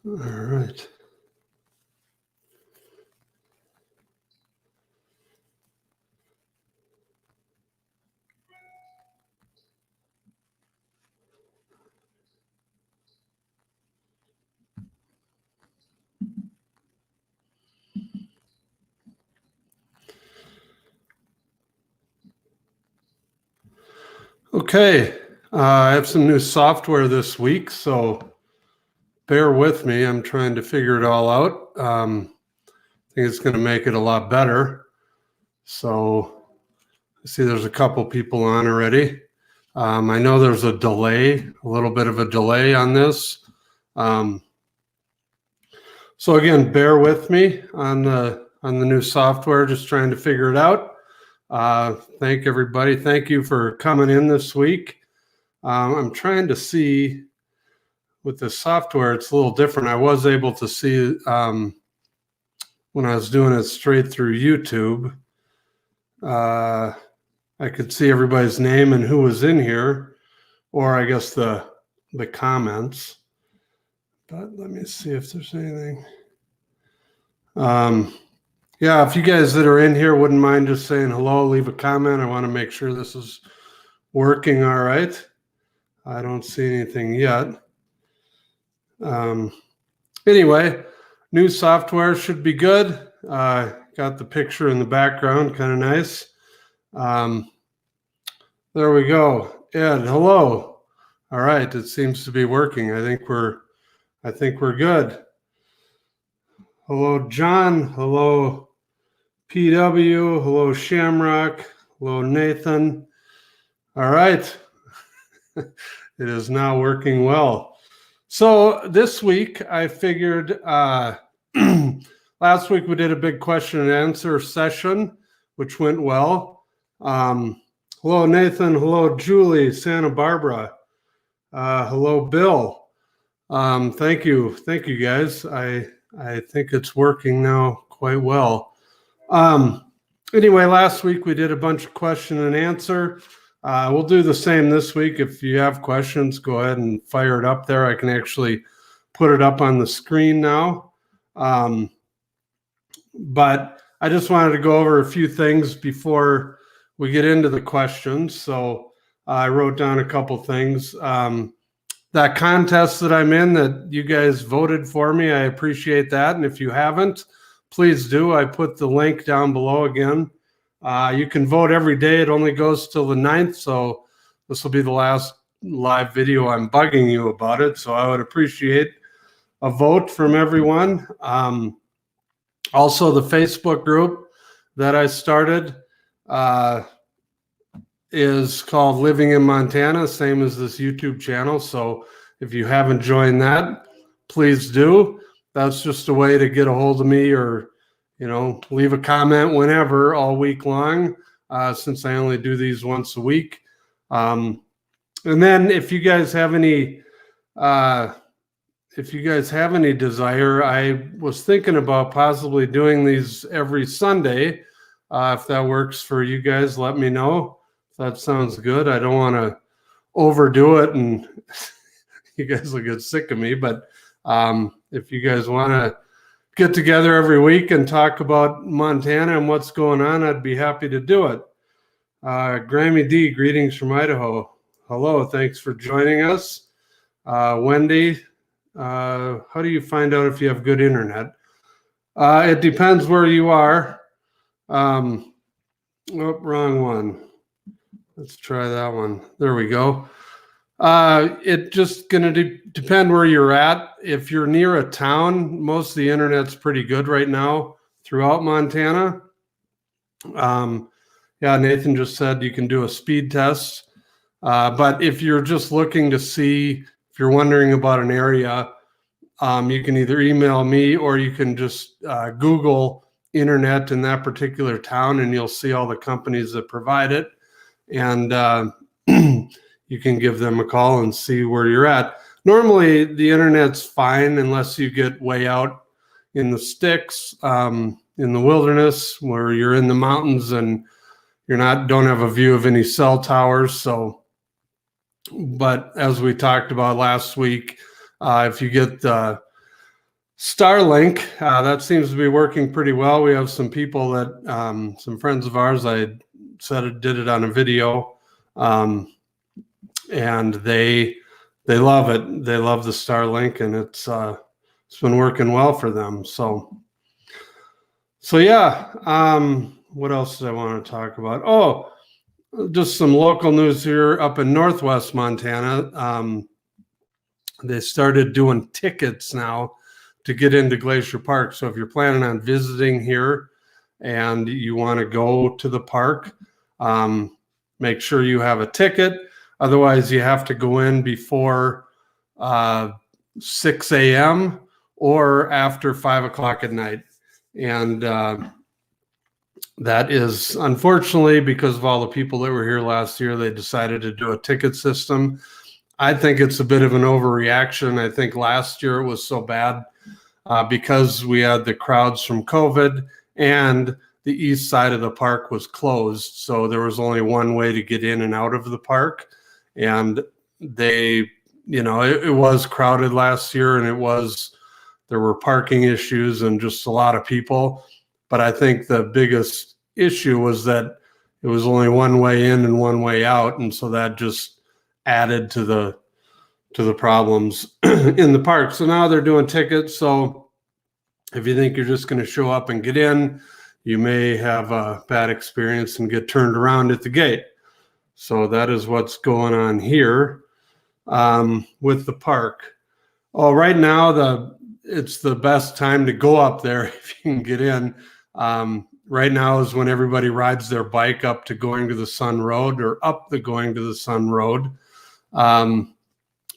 All right. Okay, I have some new software this week, so bear with me. I'm trying to figure it all out. I think it's going to make it a lot better. So I see there's a couple people on already. I know there's a delay, a little bit of a delay on this. So again, bear with me on the new software, just trying to figure it out. Thank everybody. Thank you for coming in this week. I'm trying to see with the software, it's a little different. I was able to see when I was doing it straight through YouTube. I could see everybody's name and who was in here, or I guess the comments. But let me see if there's anything. Yeah, if you guys that are in here wouldn't mind just saying hello, leave a comment. I want to make sure this is working all right. I don't see anything yet. Anyway, new software should be good. Got the picture in the background, kind of nice. There we go. Ed, hello. All right, it seems to be working. I think we're good. Hello, John. Hello, PW. Hello, Shamrock. Hello, Nathan. All right. It is now working well. So this week I figured, last week we did a big question and answer session, which went well. Hello, Nathan. Hello, Julie, Santa Barbara. Hello, Bill. Thank you. Thank you, guys. I think it's working now quite well. Anyway, last week we did a bunch of question and answer. We'll do the same this week. If you have questions, go ahead and fire it up there. I can actually put it up on the screen now. But I just wanted to go over a few things before we get into the questions. So I wrote down a couple things. That contest that I'm in that you guys voted for me, I appreciate that. And if you haven't, please do. I put the link down below again. You can vote every day. It only goes till the 9th. So this will be the last live video I'm bugging you about it. So I would appreciate a vote from everyone. Also, the Facebook group that I started is called Living in Montana, same as this YouTube channel. So if you haven't joined that, please do. That's just a way to get a hold of me or, leave a comment whenever all week long, since I only do these once a week. And then if you guys have any desire, I was thinking about possibly doing these every Sunday. If that works for you guys, let me know. That sounds good. I don't want to overdo it and you guys will get sick of me. But if you guys want to get together every week and talk about Montana and what's going on, I'd be happy to do it. Grammy D, greetings from Idaho. Hello, thanks for joining us. Wendy, how do you find out if you have good internet? It depends where you are. Oh, wrong one. Let's try that one. There we go. It just going to depend where you're at. If you're near a town, most of the internet's pretty good right now throughout Montana. Yeah, Nathan just said you can do a speed test. But if you're just looking to see, if you're wondering about an area, you can either email me or you can just Google internet in that particular town and you'll see all the companies that provide it. And you can give them a call and see where you're at. Normally, the internet's fine unless you get way out in the sticks, in the wilderness, where you're in the mountains and don't have a view of any cell towers. So, but as we talked about last week, if you get the Starlink, that seems to be working pretty well. We have some people that, some friends of ours, I said it, did it on a video, and they love it. They love the Starlink, and it's been working well for them. So yeah. What else did I want to talk about? Oh, just some local news here up in Northwest Montana. They started doing tickets now to get into Glacier Park. So if you're planning on visiting here and you want to go to the park, make sure you have a ticket. Otherwise, you have to go in before 6 a.m. or after 5 o'clock at night. And that is, unfortunately, because of all the people that were here last year, they decided to do a ticket system. I think it's a bit of an overreaction. I think last year it was so bad because we had the crowds from COVID and the east side of the park was closed. So there was only one way to get in and out of the park. And they, it was crowded last year, and there were parking issues and just a lot of people. But I think the biggest issue was that it was only one way in and one way out. And so that just added to the problems in the park. So now they're doing tickets. So if you think you're just going to show up and get in, you may have a bad experience and get turned around at the gate. So that is what's going on here with the park. Oh, right now it's the best time to go up there if you can get in. Right now is when everybody rides their bike up to Going to the Sun Road or up the Going to the Sun Road.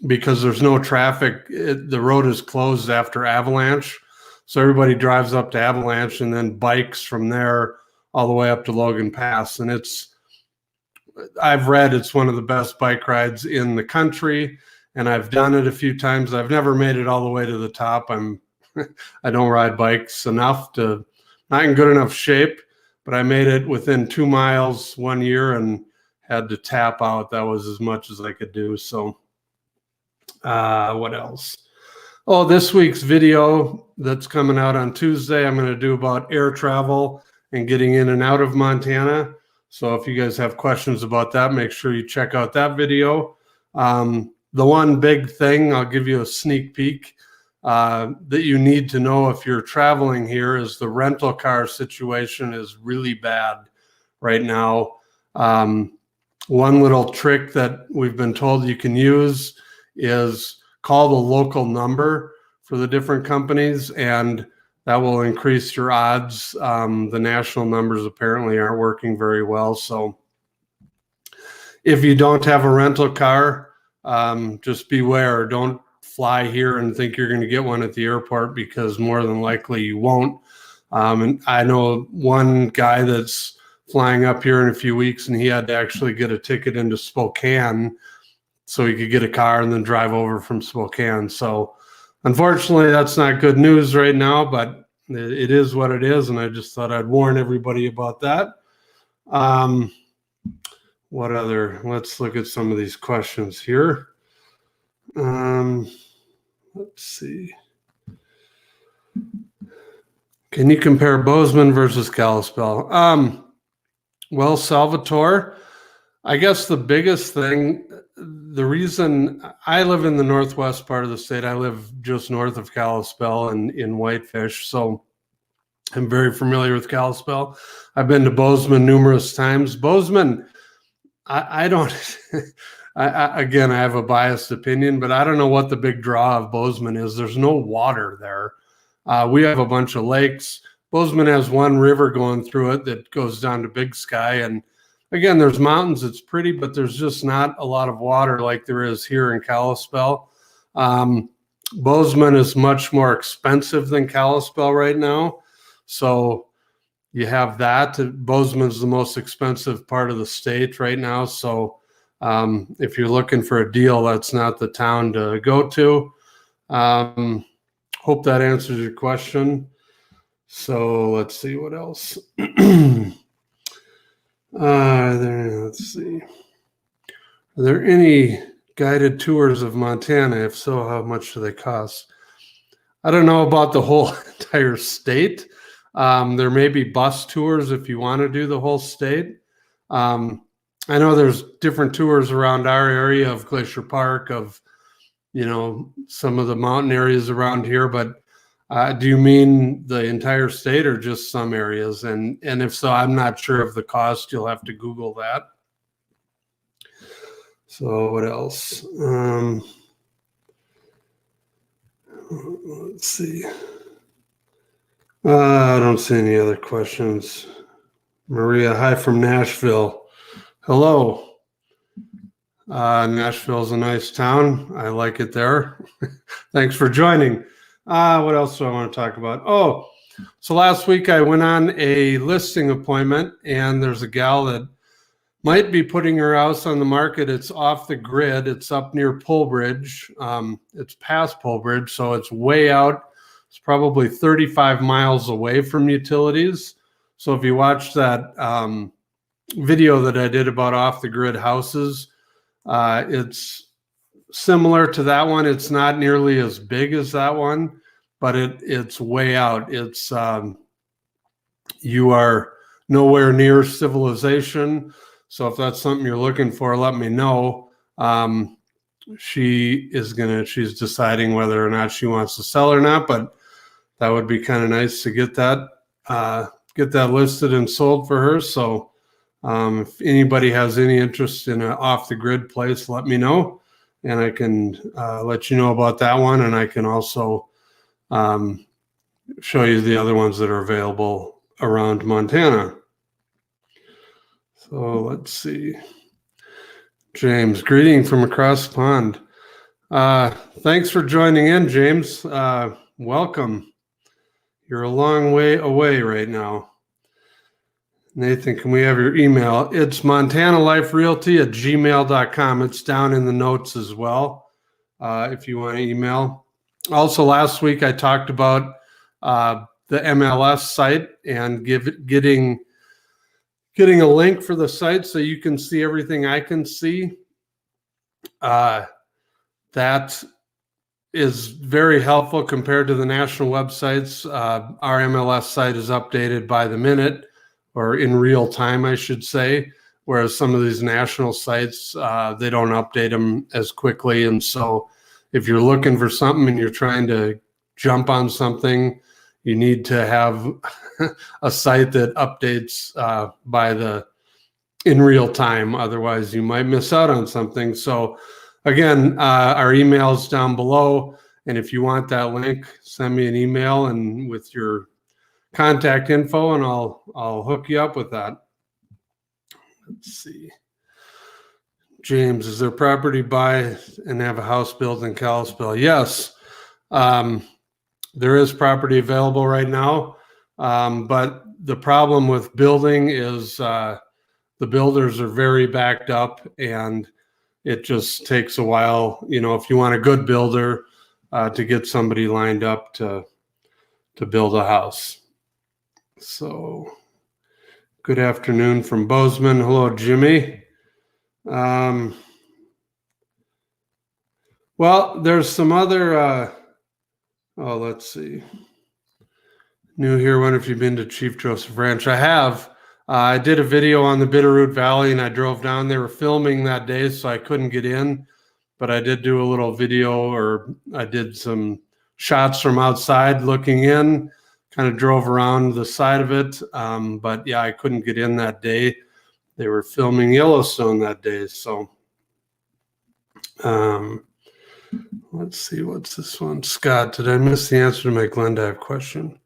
Because there's no traffic. The road is closed after Avalanche. So everybody drives up to Avalanche and then bikes from there all the way up to Logan Pass. And I've read it's one of the best bike rides in the country, and I've done it a few times. I've never made it all the way to the top. I don't ride bikes enough not in good enough shape, but I made it within 2 miles one year and had to tap out. That was as much as I could do. So what else? Oh, this week's video that's coming out on Tuesday, I'm going to do about air travel and getting in and out of Montana. So if you guys have questions about that, make sure you check out that video. The one big thing, I'll give you a sneak peek, that you need to know if you're traveling here is the rental car situation is really bad right now. One little trick that we've been told you can use is call the local number for the different companies, and that will increase your odds. The national numbers apparently aren't working very well. So if you don't have a rental car, just beware. Don't fly here and think you're going to get one at the airport, because more than likely you won't. And I know one guy that's flying up here in a few weeks, and he had to actually get a ticket into Spokane so he could get a car and then drive over from Spokane. So unfortunately, that's not good news right now, but it is what it is. And I just thought I'd warn everybody about that. What other? Let's look at some of these questions here. Let's see. Can you compare Bozeman versus Kalispell? Well, Salvatore, I guess the biggest thing, the reason I live in the northwest part of the state, I live just north of Kalispell in Whitefish, so I'm very familiar with Kalispell. I've been to Bozeman numerous times. Bozeman, I don't, again, I have a biased opinion, but I don't know what the big draw of Bozeman is. There's no water there. We have a bunch of lakes. Bozeman has one river going through it that goes down to Big Sky. And again, there's mountains. It's pretty, but there's just not a lot of water like there is here in Kalispell. Bozeman is much more expensive than Kalispell right now. So you have that. Bozeman's the most expensive part of the state right now. So if you're looking for a deal, that's not the town to go to. Hope that answers your question. So let's see what else. Let's see. Are there any guided tours of Montana? If so, how much do they cost? I don't know about the whole entire state. There may be bus tours if you want to do the whole state. I know there's different tours around our area of Glacier Park, of, some of the mountain areas around here, but do you mean the entire state or just some areas? And if so, I'm not sure of the cost. You'll have to Google that. So what else? Let's see. I don't see any other questions. Maria, hi from Nashville. Hello. Nashville's a nice town. I like it there. Thanks for joining. What else do I want to talk about? Oh, so last week I went on a listing appointment, and there's a gal that might be putting her house on the market. It's off the grid. It's up near Polbridge. It's past Polbridge, so it's way out. It's probably 35 miles away from utilities. So if you watch that video that I did about off the grid houses, it's similar to that one. It's not nearly as big as that one, but it's way out. It's you are nowhere near civilization. So if that's something you're looking for, let me know. She's deciding whether or not she wants to sell or not, but that would be kind of nice to get that listed and sold for her. So if anybody has any interest in an off the grid place, let me know, and I can let you know about that one. And I can also show you the other ones that are available around Montana. So let's see. James, greeting from across the pond. Thanks for joining in, James. Welcome. You're a long way away right now. Nathan, can we have your email? It's montanaliferealty@gmail.com. It's down in the notes as well, if you want to email. Also, last week I talked about the MLS site and getting a link for the site so you can see everything I can see. That is very helpful compared to the national websites. Our MLS site is updated by the minute, or in real time, I should say, whereas some of these national sites, they don't update them as quickly. And so if you're looking for something and you're trying to jump on something, you need to have a site that updates in real time. Otherwise, you might miss out on something. So again, our email is down below. And if you want that link, send me an email and with your contact info, and I'll hook you up with that. Let's see. James, is there property buy and have a house built in Kalispell? Yes. There is property available right now. But the problem with building is the builders are very backed up, and it just takes a while, if you want a good builder, to get somebody lined up to build a house. So good afternoon from Bozeman. Hello, Jimmy. Well, there's some other, let's see. New here. Wonder if you've been to Chief Joseph Ranch. I have. I did a video on the Bitterroot Valley, and I drove down. They were filming that day, so I couldn't get in. But I did do a little video, or I did some shots from outside looking in, kind of drove around the side of it. But yeah, I couldn't get in that day. They were filming Yellowstone that day. So let's see, what's this one? Scott, did I miss the answer to my Glendive question?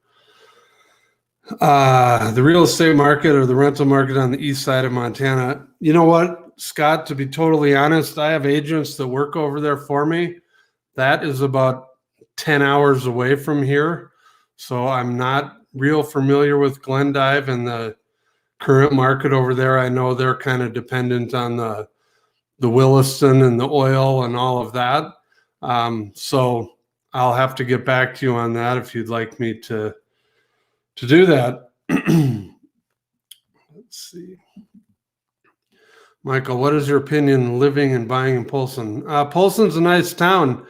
The real estate market or the rental market on the east side of Montana. You know what, Scott, to be totally honest, I have agents that work over there for me. That is about 10 hours away from here. So I'm not real familiar with Glendive and the current market over there. I know they're kind of dependent on the Williston and the oil and all of that. So I'll have to get back to you on that if you'd like me to do that. Let's see. Michael, what is your opinion living and buying in Polson? Polson's a nice town.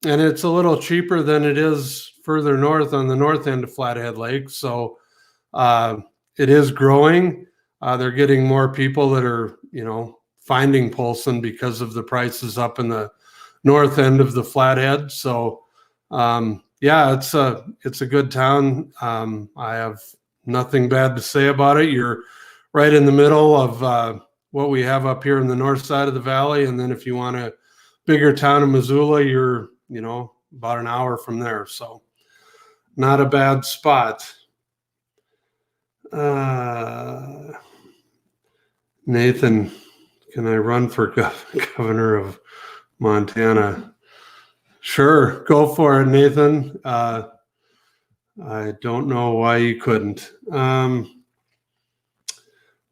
and it's a little cheaper than it is further north on the north end of Flathead Lake. So it is growing. They're getting more people that are, finding Polson because of the prices up in the north end of the Flathead. So yeah, it's a good town. I have nothing bad to say about it. You're right in the middle of what we have up here in the north side of the valley. And then if you want a bigger town in Missoula, you're, about an hour from there. So not a bad spot. Nathan, can I run for governor of Montana? Sure, go for it, Nathan. I don't know why you couldn't.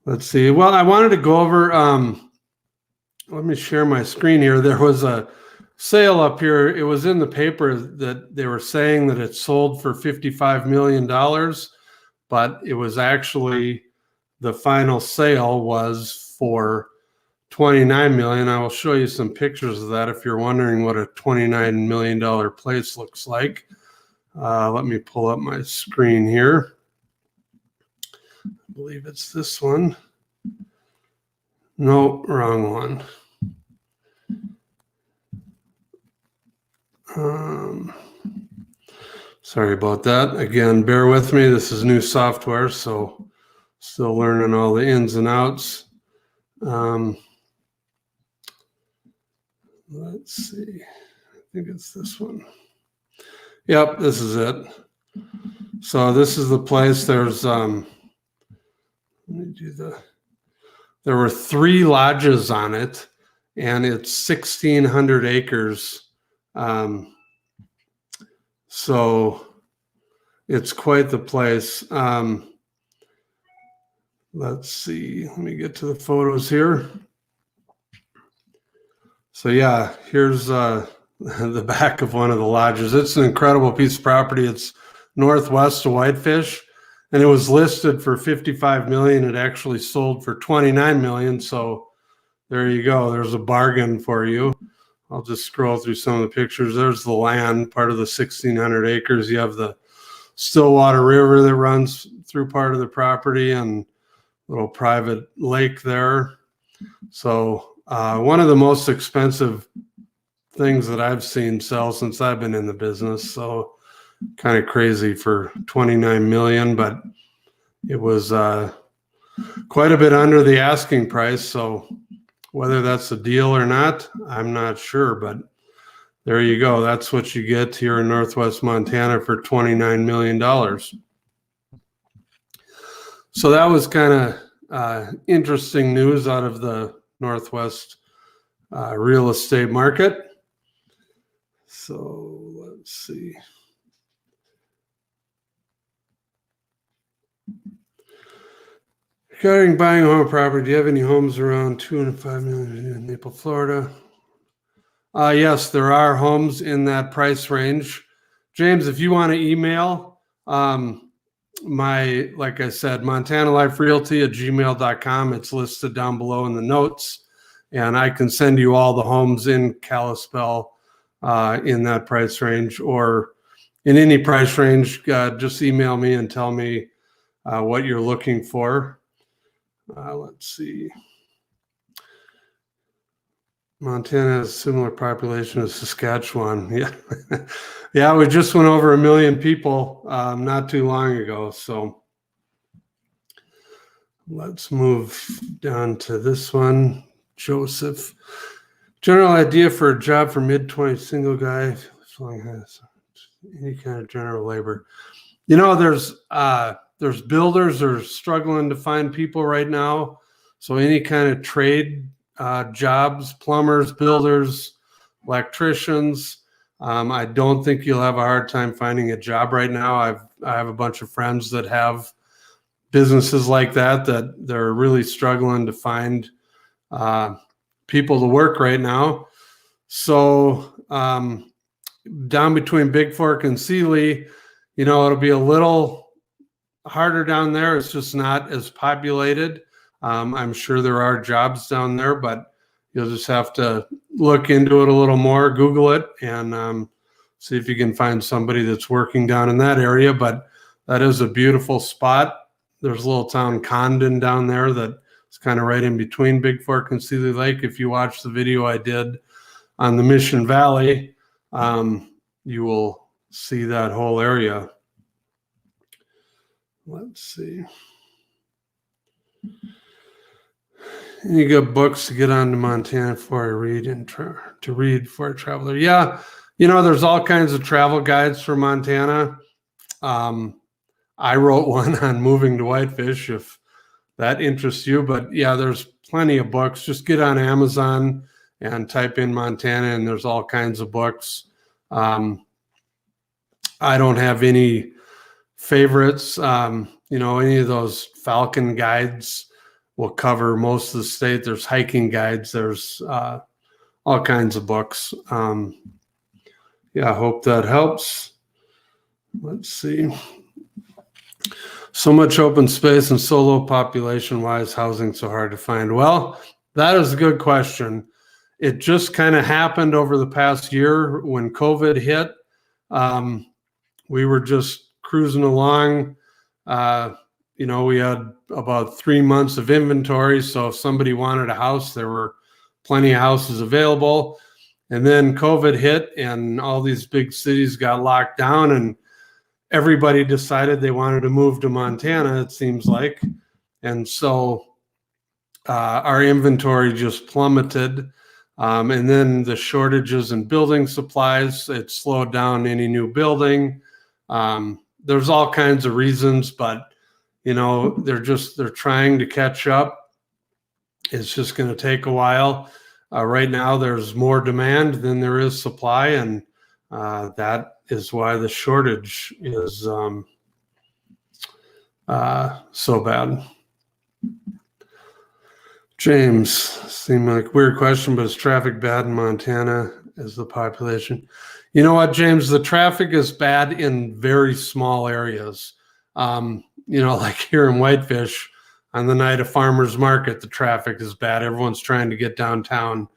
Let's see. Well, I wanted to go over, let me share my screen here. There was a sale up here. It was in the paper that they were saying that it sold for $55 million, but it was actually, the final sale was for $29 million. I will show you some pictures of that if you're wondering what a $29 million place looks like. Let me pull up my screen here. I believe it's this one. No, wrong one. Sorry about that. Again, bear with me. This is new software, so still learning all the ins and outs. Let's see. I think it's this one. Yep, this is it. So this is the place. There's let me do there were 3 lodges on it, and it's 1,600 acres. So it's quite the place. Let's see. Let me get to the photos here. So yeah, here's the back of one of the lodges. It's an incredible piece of property. It's northwest of Whitefish, and it was listed for $55 million. It actually sold for $29 million. So there you go. There's a bargain for you. I'll just scroll through some of the pictures. There's the land, part of the 1,600 acres. You have the Stillwater River that runs through part of the property, and a little private lake there. So one of the most expensive things that I've seen sell since I've been in the business. So kind of crazy for $29 million, but it was quite a bit under the asking price. So whether that's a deal or not, I'm not sure, but there you go. That's what you get here in Northwest Montana for $29 million. So that was kind of interesting news out of the Northwest real estate market. So let's see. Regarding buying a home property, do you have any homes around 2 and 5 million in Naples, Florida? Yes, there are homes in that price range. James, if you want to email like I said, montanaliferealty@gmail.com. It's listed down below in the notes, and I can send you all the homes in Kalispell in that price range, or in any price range. Just email me and tell me what you're looking for. Let's see. Montana has a similar population as Saskatchewan. Yeah, yeah. We just went over 1 million people not too long ago. So let's move down to this one. Joseph, general idea for a job for mid-20s single guy, any kind of general labor. There's builders that are struggling to find people right now. So any kind of trade jobs, plumbers, builders, electricians. I don't think you'll have a hard time finding a job right now. I have a bunch of friends that have businesses like that they're really struggling to find people to work right now. So down between Big Fork and Sealy, it'll be a little harder down there. It's just not as populated. I'm sure there are jobs down there, but you'll just have to look into it a little more, Google it, and see if you can find somebody that's working down in that area. But that is a beautiful spot. There's a little town Condon down there that is kind of right in between Big Fork and Seeley Lake. If you watch the video I did on the Mission Valley, you will see that whole area. Let's see. Any good books to get on to Montana before I read and to read for a traveler? Yeah, there's all kinds of travel guides for Montana. I wrote one on moving to Whitefish, if that interests you. But yeah, there's plenty of books. Just get on Amazon and type in Montana, and there's all kinds of books. I don't have any favorites. Any of those Falcon guides will cover most of the state. There's hiking guides. There's all kinds of books. I hope that helps. Let's see. So much open space and so low population. Why is housing so hard to find? Well, that is a good question. It just kind of happened over the past year when COVID hit. We were just cruising along. We had about 3 months of inventory. So if somebody wanted a house, there were plenty of houses available. And then COVID hit and all these big cities got locked down, and everybody decided they wanted to move to Montana, it seems like. And so our inventory just plummeted. And then the shortages in building supplies, it slowed down any new building. There's all kinds of reasons, but they're trying to catch up. It's just going to take a while. Right now, there's more demand than there is supply, and that is why the shortage is so bad. James, seemed like a weird question, but is traffic bad in Montana as the population? You know what, James? The traffic is bad in very small areas. Like here in Whitefish, on the night of farmers market, the traffic is bad. Everyone's trying to get downtown.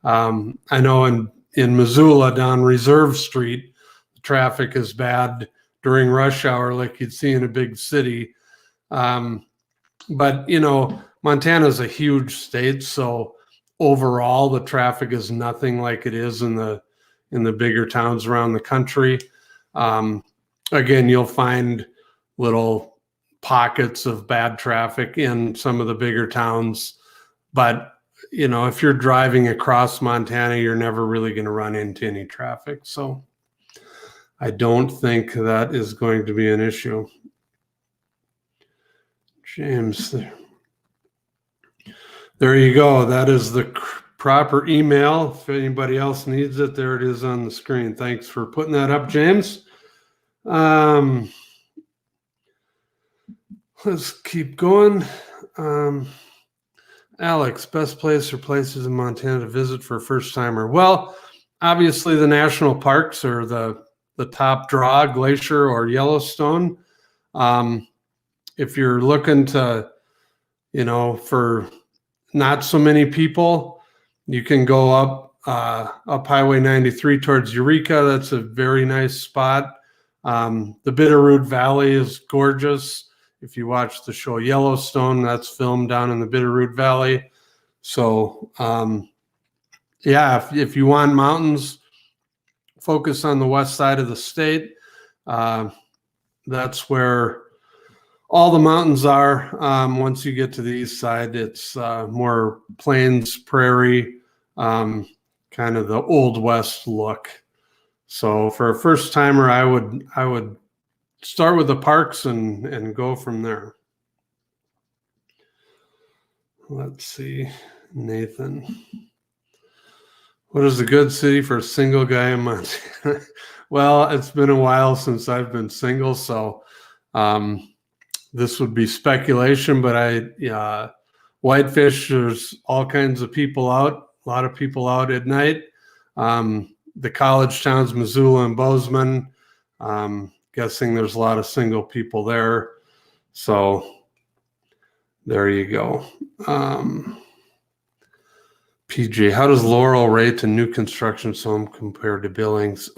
I know in Missoula, down Reserve Street, the traffic is bad during rush hour, like you'd see in a big city. But Montana's a huge state, so overall the traffic is nothing like it is in the bigger towns around the country. Again, you'll find little pockets of bad traffic in some of the bigger towns, but if you're driving across Montana, you're never really going to run into any traffic. So I don't think that is going to be an issue. James, there you go. That is the proper email. If anybody else needs it, there it is on the screen. Thanks for putting that up, James. Let's keep going. Alex, best place or places in Montana to visit for a first timer? Well, obviously the national parks are the top draw, Glacier or Yellowstone. If you're looking to, for not so many people, you can go up Highway 93 towards Eureka. That's a very nice spot. The Bitterroot Valley is gorgeous. If you watch the show Yellowstone, that's filmed down in the Bitterroot Valley. So, if you want mountains, focus on the west side of the state. That's where all the mountains are. Once you get to the east side, it's more plains, prairie, kind of the Old West look. So for a first timer, I would start with the parks and go from there. Let's see, Nathan. What is a good city for a single guy in Montana? Well, it's been a while since I've been single, so this would be speculation, but Whitefish, there's all kinds of people out, a lot of people out at night. The college towns, Missoula and Bozeman, guessing there's a lot of single people there. So there you go. PJ, how does Laurel rate a new construction home compared to Billings?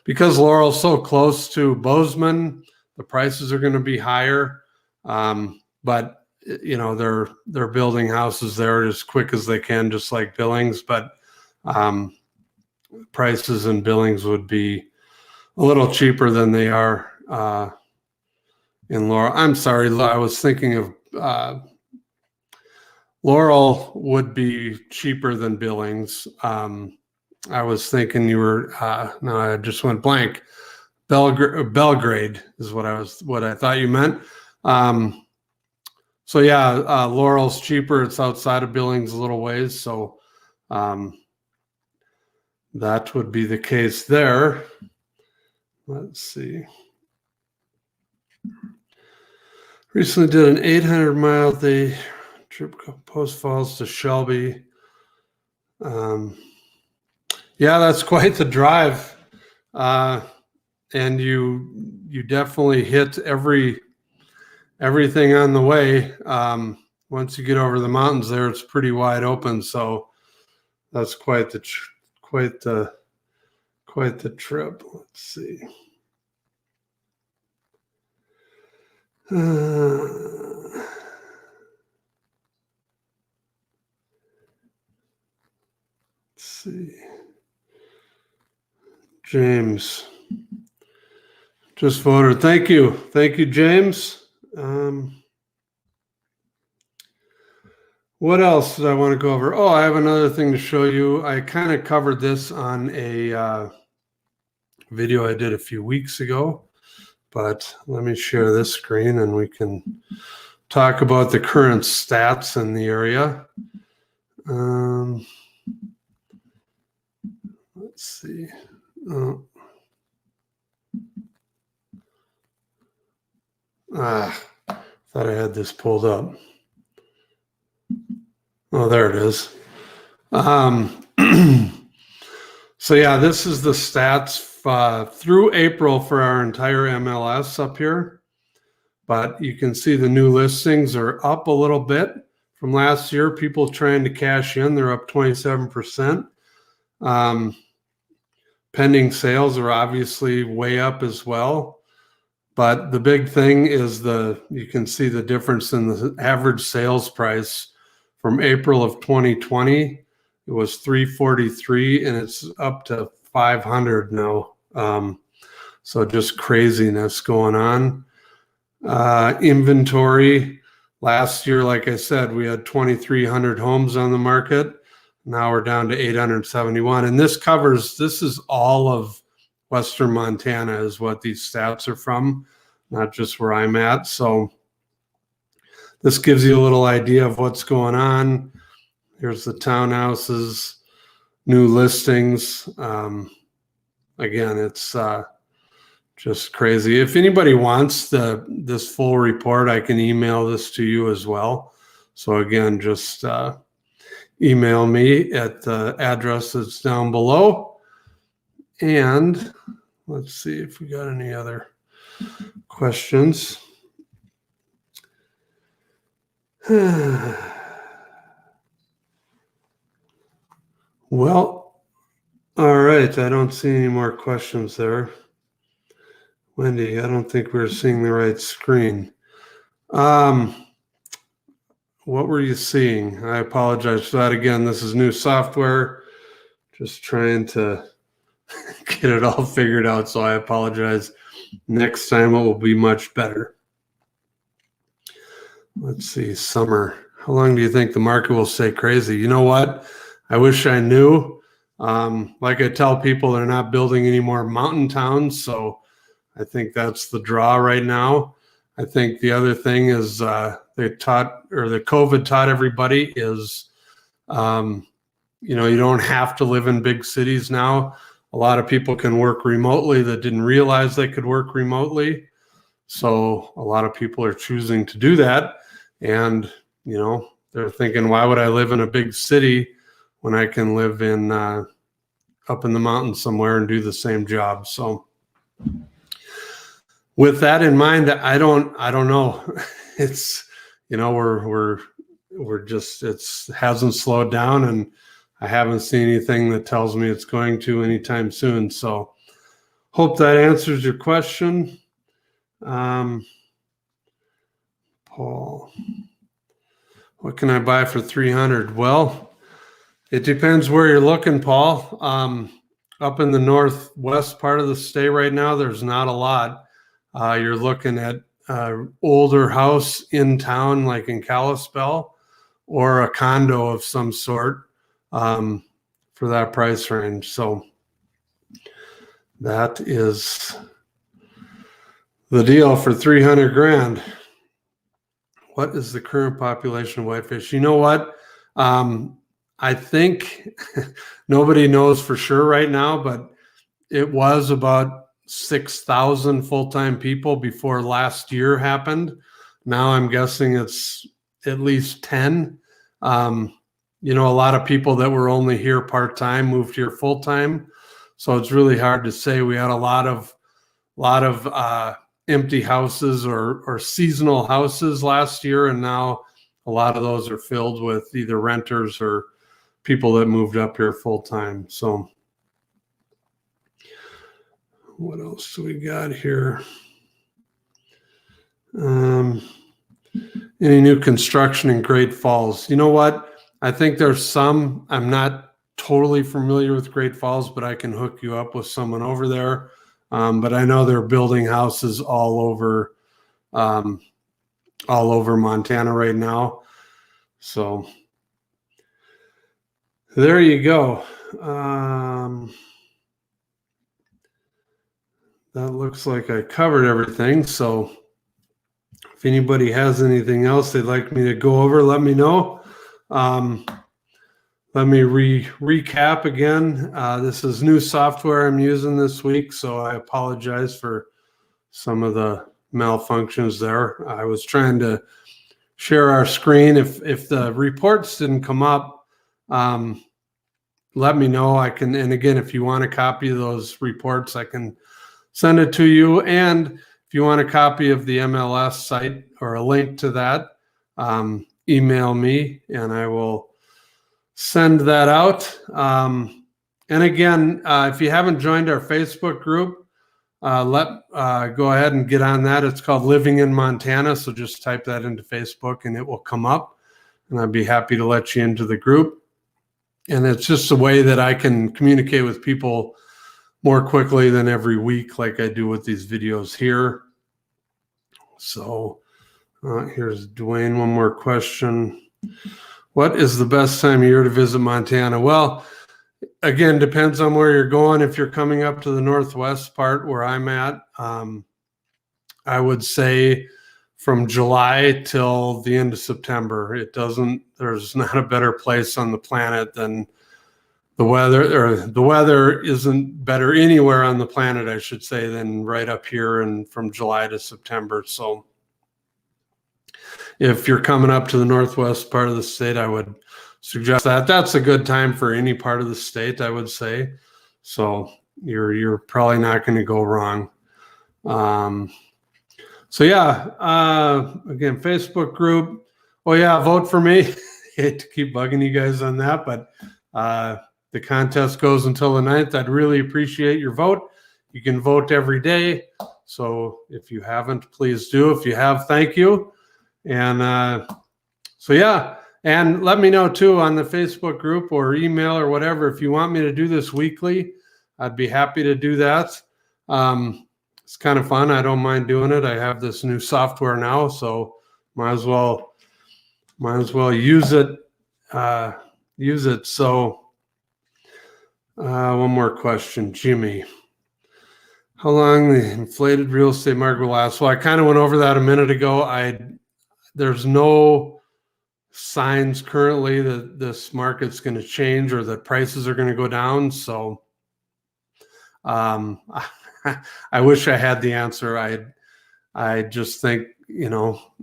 Because Laurel's so close to Bozeman, the prices are going to be higher. But you know, they're building houses there as quick as they can, just like Billings. But prices in Billings would be a little cheaper than they are in Laurel. I'm sorry, I was thinking of Laurel would be cheaper than Billings. I was thinking you were no, I just went blank. Belgrade is what I thought you meant. So yeah, Laurel's cheaper. It's outside of Billings a little ways, so that would be the case there. Let's see. Recently did an 800-mile day trip Post Falls to Shelby. Yeah, that's quite the drive. And you definitely hit everything on the way. Once you get over the mountains there, it's pretty wide open. So that's quite the trip. Let's see. Let's see. James just voted. Thank you, James. What else did I want to go over? Oh, I have another thing to show you. I kind of covered this on a video I did a few weeks ago, but let me share this screen and we can talk about the current stats in the area. Let's see. Thought I had this pulled up. Oh, there it is. So yeah, this is the stats through April for our entire MLS up here. But you can see the new listings are up a little bit from last year. People trying to cash in, they're up 27%. Pending sales are obviously way up as well. But the big thing is you can see the difference in the average sales price from April of 2020. It was $343 and it's up to $500 now. So just craziness going on. Inventory last year, like I said, we had 2,300 homes on the market. Now we're down to 871. And this is all of Western Montana is what these stats are from, not just where I'm at. So this gives you a little idea of what's going on. Here's the townhouses, new listings. Again, it's just crazy. If anybody wants this full report, I can email this to you as well. So again, just email me at the address that's down below. And let's see if we got any other questions. Well, all right. I don't see any more questions there. Wendy, I don't think we're seeing the right screen. What were you seeing? I apologize for that. Again, this is new software. Just trying to get it all figured out. So I apologize. Next time it will be much better. Let's see, summer. How long do you think the market will stay crazy? You know what? I wish I knew. Like I tell people, they're not building any more mountain towns. So I think that's the draw right now. I think the other thing is the COVID taught everybody is, you don't have to live in big cities now. A lot of people can work remotely that didn't realize they could work remotely. So a lot of people are choosing to do that. And, they're thinking, why would I live in a big city when I can live in up in the mountains somewhere and do the same job? So with that in mind, I don't know. It's, it hasn't slowed down. And I haven't seen anything that tells me it's going to anytime soon. So hope that answers your question. Paul, what can I buy for 300? Well, it depends where you're looking, Paul. Up in the northwest part of the state right now, there's not a lot. You're looking at older house in town, like in Kalispell, or a condo of some sort for that price range. So that is the deal for 300 grand. What is the current population of whitefish? You know what? I think nobody knows for sure right now, but it was about 6,000 full-time people before last year happened. Now I'm guessing it's at least 10. You know, a lot of people that were only here part-time moved here full-time. So it's really hard to say. We had a lot of empty houses or seasonal houses last year, and now a lot of those are filled with either renters or people that moved up here full-time. So what else do we got here? Any new construction in Great Falls? You know what? I think there's some. I'm not totally familiar with Great Falls, but I can hook you up with someone over there. But I know they're building houses all over Montana right now. So there you go. That looks like I covered everything. So if anybody has anything else they'd like me to go over, let me know. Let me recap again. This is new software I'm using this week, so I apologize for some of the malfunctions there. I was trying to share our screen. If the reports didn't come up, let me know. I can, and again, if you want a copy of those reports, I can send it to you. And if you want a copy of the MLS site or a link to that, email me and I will send that out. And again, if you haven't joined our Facebook group, go ahead and get on that. It's called Living in Montana. So just type that into Facebook and it will come up, and I'd be happy to let you into the group. And it's just a way that I can communicate with people more quickly than every week, like I do with these videos here. So here's Dwayne, one more question. What is the best time of year to visit Montana? Well, again, depends on where you're going. If you're coming up to the northwest part where I'm at, I would say from July till the end of September. There's not a better place on the planet than the weather, or the weather isn't better anywhere on the planet, I should say, than right up here and from July to September. So if you're coming up to the northwest part of the state, I would suggest that. That's a good time for any part of the state, I would say. So you're probably not going to go wrong. So yeah, again, Facebook group. Oh yeah, vote for me. Hate to keep bugging you guys on that, but the contest goes until the 9th. I'd really appreciate your vote. You can vote every day. So if you haven't, please do. If you have, thank you. And so yeah, and let me know too on the Facebook group or email or whatever. If you want me to do this weekly, I'd be happy to do that. It's kind of fun. I don't mind doing it. I have this new software now, so might as well use it. So one more question, Jimmy. How long the inflated real estate market will last? Well, I kind of went over that a minute ago. There's no signs currently that this market's going to change or that prices are going to go down. So I wish I had the answer. I just think,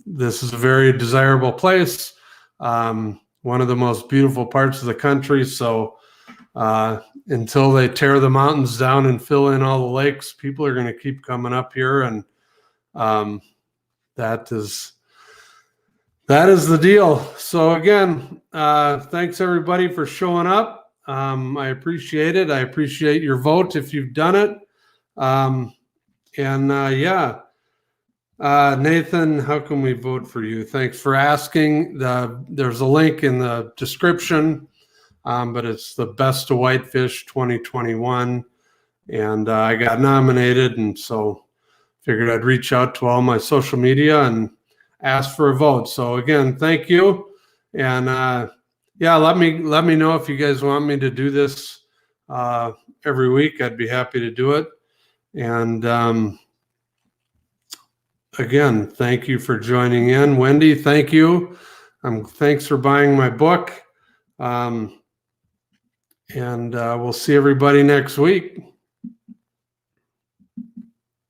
this is a very desirable place, one of the most beautiful parts of the country. So until they tear the mountains down and fill in all the lakes, people are going to keep coming up here, and that is the deal. So again, thanks everybody for showing up. I appreciate it. I appreciate your vote if you've done it. Yeah. Nathan, how can we vote for you? Thanks for asking. There's a link in the description, but it's the Best of Whitefish 2021. And I got nominated, and so figured I'd reach out to all my social media and ask for a vote. So again, thank you. And yeah, let me know if you guys want me to do this every week. I'd be happy to do it. And again, thank you for joining in. Wendy, thank you. Thanks for buying my book. And we'll see everybody next week.